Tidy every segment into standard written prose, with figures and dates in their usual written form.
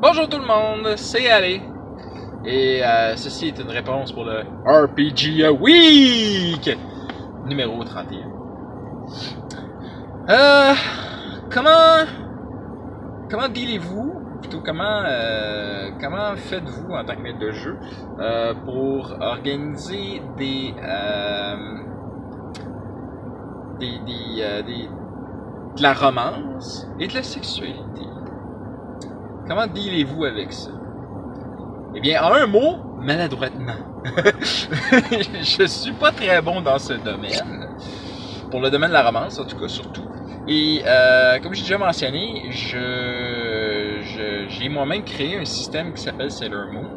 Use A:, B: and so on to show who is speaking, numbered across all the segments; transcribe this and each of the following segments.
A: Bonjour tout le monde, c'est Ali. Et ceci est une réponse pour le RPG Week numéro 31. Comment dealez-vous, plutôt comment faites-vous en tant que maître de jeu pour organiser de la romance et de la sexualité? Comment dealez-vous avec ça? Eh bien, en un mot, maladroitement. Je suis pas très bon dans ce domaine. Pour le domaine de la romance, en tout cas, surtout. Et comme j'ai déjà mentionné, j'ai moi-même créé un système qui s'appelle Sailor Moon,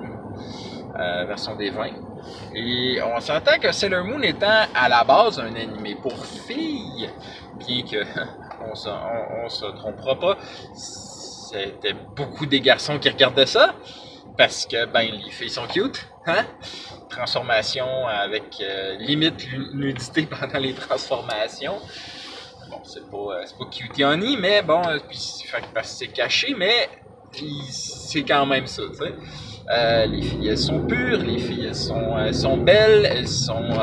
A: version des 20. Et on s'entend que Sailor Moon étant à la base un animé pour filles, bien que on se trompera pas, c'était beaucoup des garçons qui regardaient ça, parce que ben les filles sont cute, hein? Transformation avec limite nudité pendant les transformations. Bon, c'est pas cutie honey, mais bon, parce que c'est caché, mais c'est quand même ça, tu sais. Les filles, elles sont pures, les filles, elles sont belles, elles ont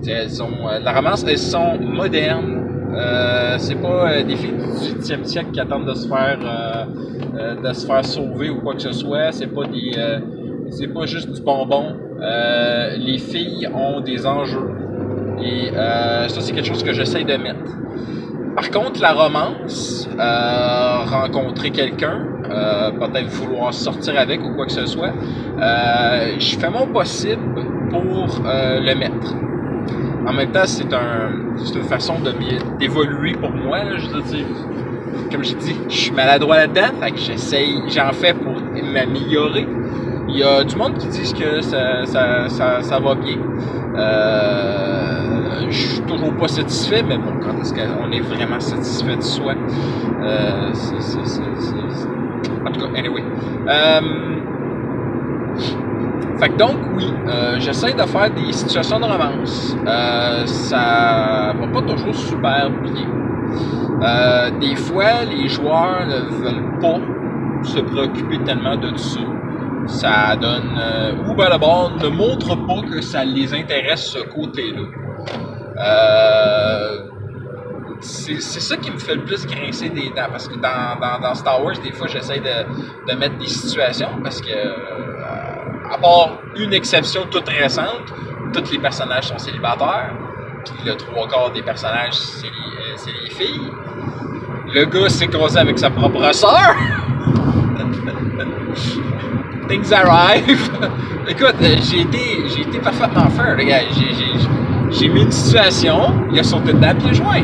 A: de la romance, elles sont modernes. C'est pas des filles du 18e siècle qui attendent de se faire sauver ou quoi que ce soit. C'est pas juste du bonbon. Les filles ont des enjeux. Et ça, c'est quelque chose que j'essaie de mettre. Par contre, la romance, rencontrer quelqu'un, peut-être vouloir sortir avec ou quoi que ce soit, je fais mon possible pour le mettre. En même temps, c'est une façon d'évoluer pour moi. Là, je veux dire, comme j'ai dit, je suis maladroit là-dedans, fait que j'en fais pour m'améliorer. Il y a du monde qui disent que ça va bien. Je suis toujours pas satisfait, mais bon, quand est-ce qu'on est vraiment satisfait de soi? En tout cas, anyway. Fait que donc, oui, j'essaie de faire des situations de romance. Ça va pas toujours super bien. Des fois, les joueurs ne veulent pas se préoccuper tellement de ça. Ça donne... ou ben d'abord, ne montre pas que ça les intéresse ce côté-là. C'est ça qui me fait le plus grincer des dents, parce que dans Star Wars, des fois, j'essaie de mettre des situations, parce que, à part une exception toute récente, tous les personnages sont célibataires, puis le 3/4 des personnages, c'est les filles. Le gars s'est croisé avec sa propre sœur. Things arrive. Écoute, j'ai été parfaitement fair, les gars. J'ai mis une situation, il a sauté dedans puis il a joint.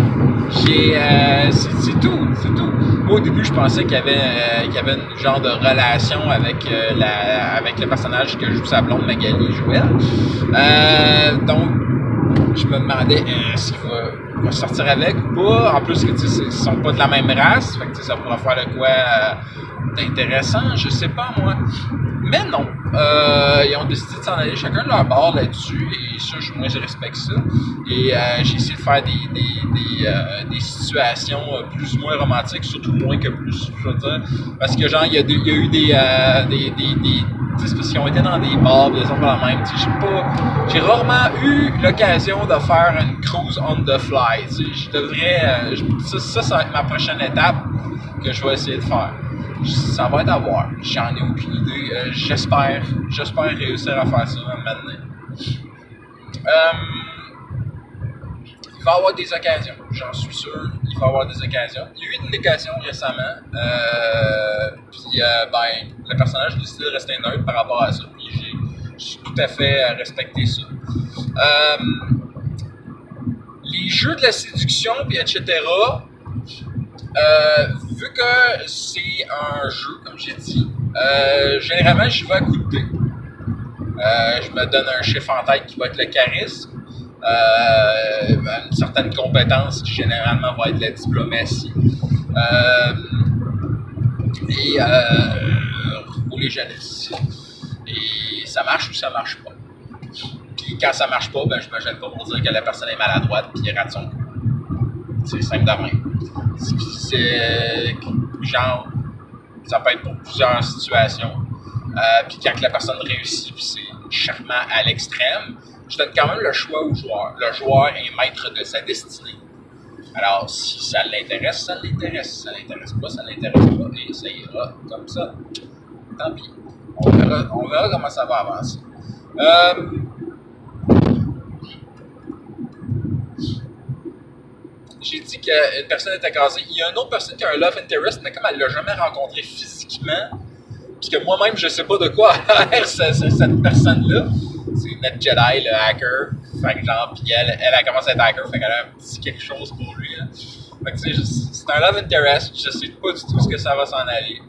A: C'est tout. Moi, au début, je pensais qu'il y avait une genre de relation avec le personnage que joue sa blonde Magali Joël. Donc, je me demandais est-ce qu'il va sortir avec ou pas. En plus, que ils sont pas de la même race, fait que ça pourrait faire de quoi d'intéressant, je sais pas moi. Mais non, ils ont décidé de s'en aller chacun de leur bord là-dessus, et ça, moi, je respecte ça. Et j'ai essayé de faire des situations plus ou moins romantiques, surtout moins que plus, je veux dire. Parce que, genre, il y a eu c'est parce qu'ils ont été dans des bars, des enfants la même. J'ai rarement eu l'occasion de faire une cruise on the fly. Je devrais. Ça va être ma prochaine étape que je vais essayer de faire. Ça va être à voir. J'en ai aucune idée. J'espère réussir à faire ça maintenant. Il va y avoir des occasions, j'en suis sûr. Il va y avoir des occasions. Il y a eu une occasion récemment. Puis, ben, le personnage a décidé de rester neutre par rapport à ça. Puis, j'ai tout à fait respecté ça. Les jeux de la séduction, puis etc. Vu que c'est un jeu, comme j'ai dit, généralement, j'y vais à coup de dé. Je me donne un chiffre en tête qui va être le charisme. Une certaine compétence qui généralement va être la diplomatie. Et rouler jeunesse. Et ça marche ou ça marche pas. Puis quand ça marche pas, ben je me gêne pas pour dire que la personne est maladroite puis il rate son coup. C'est simple de même. C'est genre Ça peut être pour plusieurs situations. Puis quand la personne réussit, puis c'est charmant à l'extrême, je donne quand même le choix au joueur. Le joueur est maître de sa destinée. Alors, si ça l'intéresse, ça l'intéresse. Si ça l'intéresse pas, ça l'intéresse pas. Et ça ira comme ça. Tant pis. On verra comment ça va avancer. J'ai dit qu'une personne était casée. Il y a une autre personne qui a un love interest, mais comme elle l'a jamais rencontré physiquement, puis que moi-même, je sais pas de quoi a l'air cette personne-là. C'est notre Jedi, le hacker. Fait que genre, puis elle a commencé à être hacker, fait qu'elle a un petit quelque chose pour lui. Là. Fait que tu sais, c'est un love interest. Je sais pas du tout ce que ça va s'en aller.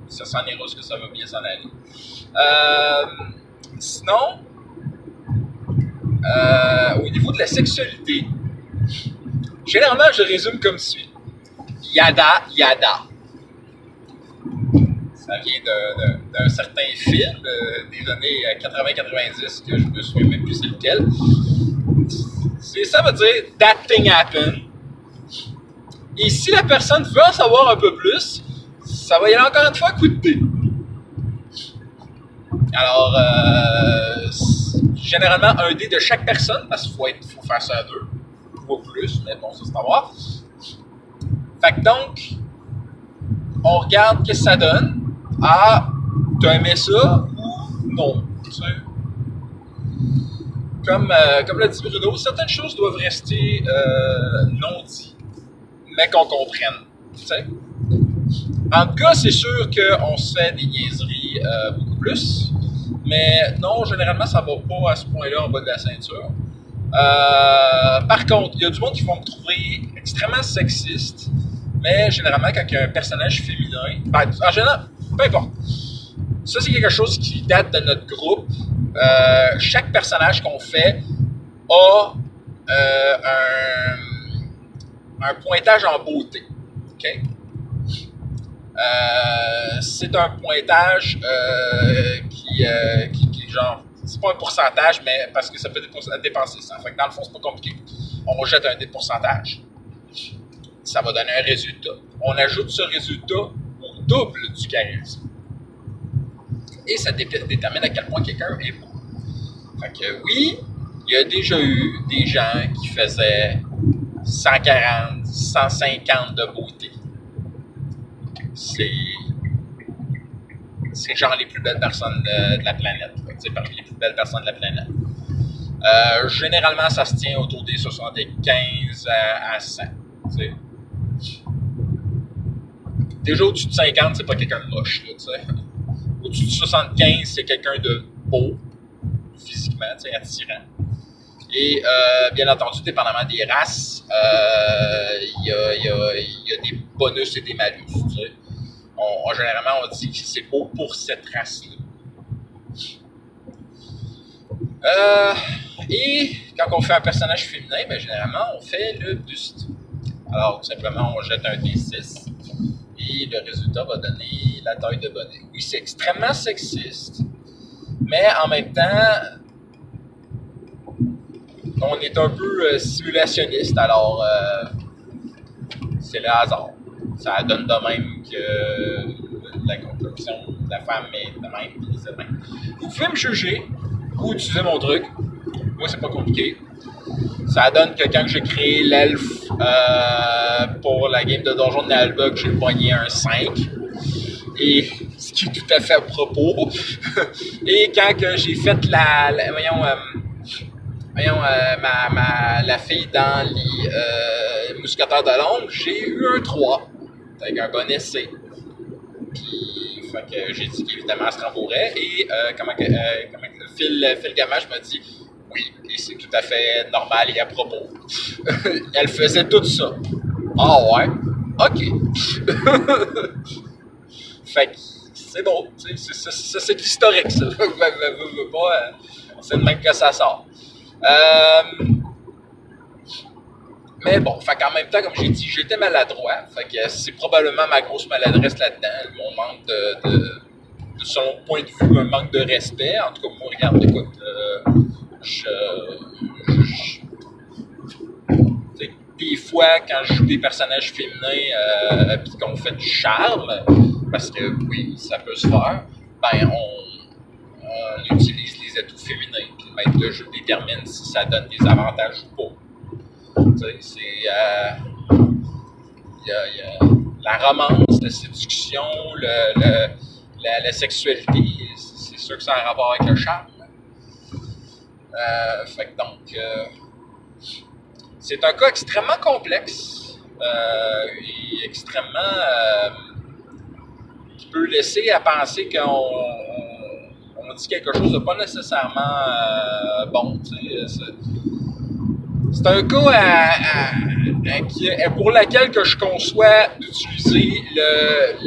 A: Ça s'en ira, ce que ça va bien s'en aller. Sinon, au niveau de la sexualité, généralement, je résume comme suit. Yada, yada. Ça vient d'un certain film des années 80-90 que je me souviens même plus c'est lequel. Ça veut dire « that thing happened ». Et si la personne veut en savoir un peu plus, ça va y aller encore une fois coup de thé. Alors, généralement, un dé de chaque personne, parce qu'il faut faire ça à deux, ou plus, mais bon, ça c'est à voir. Fait que donc, on regarde qu'est-ce que ça donne. Ah, t'as aimé ça ou non? Tu sais? Comme l'a dit Bruno, certaines choses doivent rester non dites, mais qu'on comprenne. Tu sais? En tout cas, c'est sûr qu'on se fait des niaiseries beaucoup plus, mais non, généralement, ça va pas à ce point-là en bas de la ceinture. Par contre, il y a du monde qui vont me trouver extrêmement sexiste, mais généralement, quand il y a un personnage féminin, ben, en général, peu importe. Ça, c'est quelque chose qui date de notre groupe. Chaque personnage qu'on fait a un pointage en beauté. Okay? C'est un pointage qui genre, c'est pas un pourcentage, mais parce que ça peut dépenser ça. Fait que dans le fond, c'est pas compliqué. On jette un dé de pourcentage. Ça va donner un résultat. On ajoute ce résultat au double du charisme. Et ça détermine à quel point quelqu'un est beau. Fait que oui, il y a déjà eu des gens qui faisaient 140, 150 de beauté. C'est genre les plus belles personnes de la planète. C'est parmi les plus belles personnes de la planète. Généralement, ça se tient autour des 75 à 100. T'sais. Déjà au-dessus de 50, c'est pas quelqu'un de moche. Au-dessus de 75, c'est quelqu'un de beau, physiquement, attirant. Et bien entendu, dépendamment des races, il y a des bonus et des malus. Généralement, on dit que c'est beau pour cette race-là. Et quand on fait un personnage féminin, ben, généralement, on fait le buste. Alors, tout simplement, on jette un D6 et le résultat va donner la taille de bonnet. Oui, c'est extrêmement sexiste, mais en même temps, on est un peu simulationniste, alors c'est le hasard. Ça donne de même que la construction de la femme est de même, puis c'est de même. Vous pouvez me juger ou utiliser mon truc. Moi, c'est pas compliqué. Ça donne que quand j'ai créé l'elfe pour la game de Donjon de Nalbog, j'ai pogné un 5. Et ce qui est tout à fait à propos. Et quand que j'ai fait la fille dans les Mousquetaires de l'Ombre, j'ai eu un 3 avec un bon essai. Puis, fait que j'ai dit qu'évidemment, elle se rembourrait. Et Phil Gamache m'a dit oui, et c'est tout à fait normal et à propos. Elle faisait tout ça. Ah ouais? OK. Fait que c'est bon. Ça, c'est de l'historique, ça. C'est le même que ça sort. Mais bon, fait qu'en même temps, comme j'ai dit, j'étais maladroit. Fait que c'est probablement ma grosse maladresse là-dedans. Mon manque selon mon point de vue, un manque de respect. En tout cas, moi, regarde, écoute, des fois, quand je joue des personnages féminins et qu'on fait du charme, parce que oui, ça peut se faire, ben on utilise les atouts féminins. Puis le maître de jeu détermine si ça donne des avantages ou pas. Tu sais, c'est... Il y a la romance, la séduction, la sexualité, c'est sûr que ça a un rapport avec le charme. Fait que donc, c'est un cas extrêmement complexe et extrêmement qui peut laisser à penser qu'on dit quelque chose de pas nécessairement bon. C'est un cas pour lequel que je conçois d'utiliser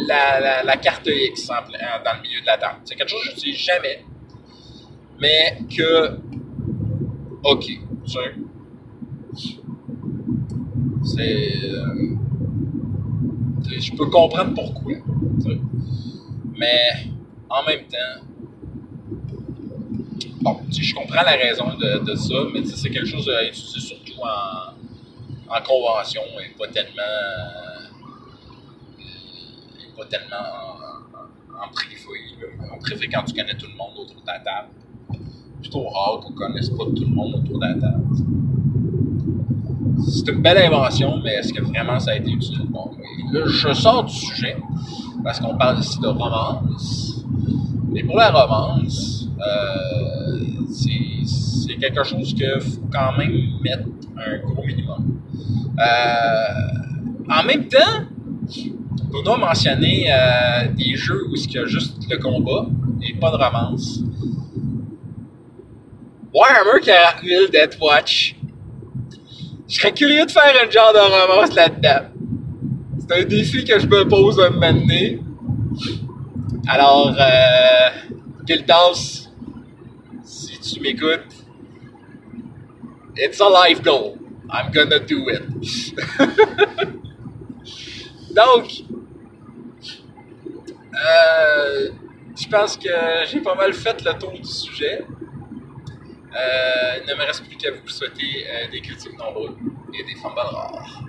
A: la carte X dans le milieu de la table. C'est quelque chose que je n'utilise jamais, mais que, ok, tu sais, je peux comprendre pourquoi, mais en même temps, bon, je comprends la raison de ça, mais c'est quelque chose à utiliser surtout en convention et pas tellement en privé. En privé, quand tu connais tout le monde autour de la table. Plutôt rare qu'on ne connaisse pas tout le monde autour de la table. C'est une belle invention, mais est-ce que vraiment ça a été utile? Bon, là, je sors du sujet, parce qu'on parle ici de romance. Mais pour la romance, c'est quelque chose qu'il faut quand même mettre un gros minimum. En même temps, Bruno a mentionné des jeux où il y a juste le combat et pas de romance. Warhammer 40 000 Deathwatch. Je serais curieux de faire un genre de romance là-dedans. C'est un défi que je me pose à un moment donné. Alors, Gildas, si tu m'écoutes, it's a life goal. I'm gonna do it. Donc, je pense que j'ai pas mal fait le tour du sujet. Il ne me reste plus qu'à vous souhaiter des critiques nombreux et des fumbles rares.